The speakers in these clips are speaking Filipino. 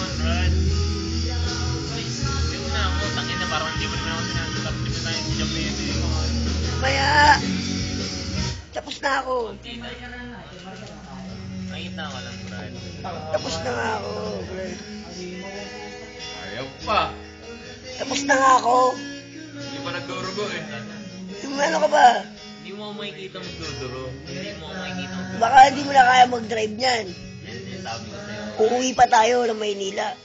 naman, Brad. Hindi mo na ako, tangin na parang hindi mo naman ako sinasabi. Hindi mo tayo si Jamete. Kaya, tapos na ako. Nakita ko lang, Brad. Tapos na nga ako, bro. Ayaw pa. Tapos na nga ako. Hindi pa nagdurugo eh. Ano ka ba? Hindi mo makikita magduduro. Hindi mo makikita magduduro. Baka hindi mo na kaya mag-drive niyan. Yan, sabi ko sa'yo. Uuwi pa tayo ng Maynila.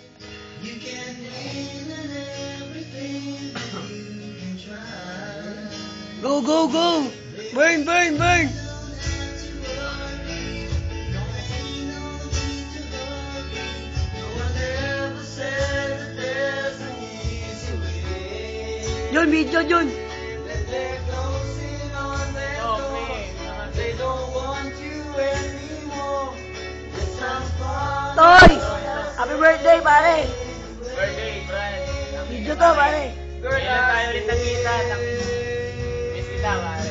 Go, go, go! Burn, burn, burn! Yun, video yun! Toy! Happy birthday, pare! Birthday, Brad. Video to, pare! Kailan tayo ulit nagkita? Miss kita, pare.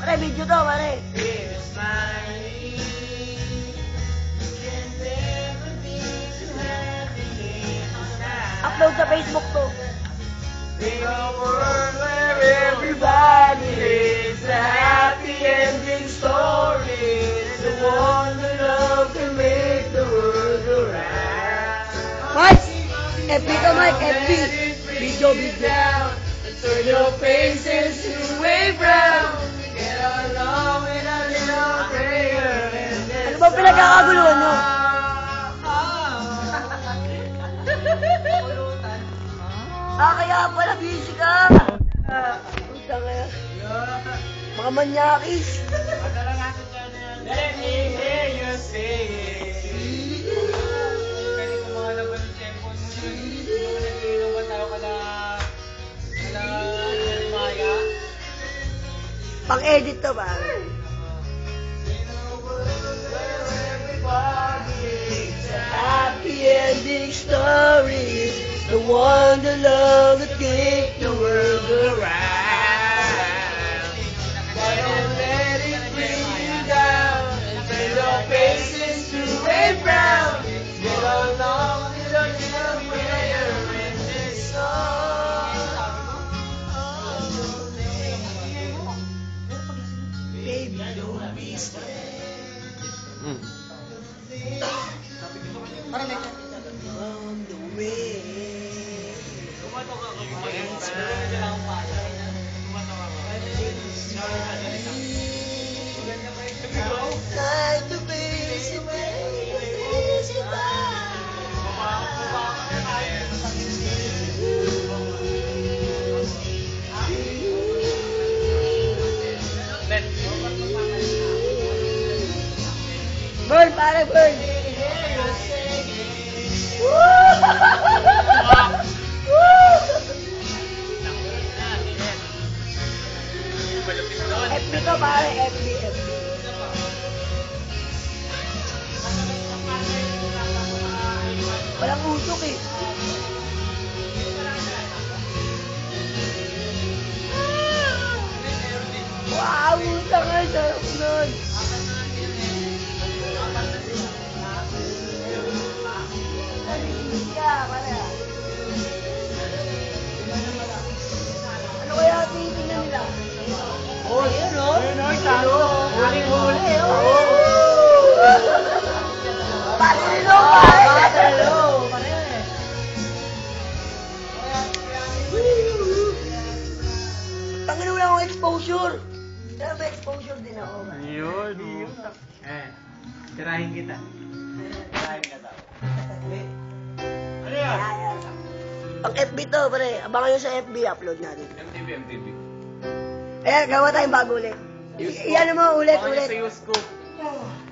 Pare, video to, pare! Upload sa Facebook to. In a world where everybody lives a happy ending story, the one that love can make the world go round. Mike! FB to, Mike! FB! Video, video. Turn your faces to a brown. Get along with a little prayer. Ano ba pinagkakaguluhan nyo? Kaya pala busy ka! Puta ka. Mga manyakis. Let me hear you say it. Pwede ko mga laban ng cellphone mo yun. Yung nag-inom ba tayo Maya? Pang-edit to ba? Happy ending story, the one that love that make the world around. But don't let it bring you down and turn your faces to a frown. Get along with a little prayer in this song. Baby, don't be scared. On the way. Like the breeze Burn, pare, burn! FB to, pare, FB. Walang usok eh. Wow, utang nga, sarap nun. Ano kaya titingnan nila? Oh, yun o. Yun o, talo. Huling-huli. Patilo, pare! Patilo! Tangin wala akong exposure. Pero may exposure din ako. Yun. Tirahin kita. Tirahin ka daw. Ano yan? Pang FB to, pare. Abangan nyo sa FB, upload natin. MTV. Ayan, gawa tayong bago ulit. Iyan mo, ulit. Sa Yusco.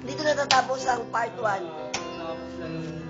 Dito natatapos ang part 1. Tapos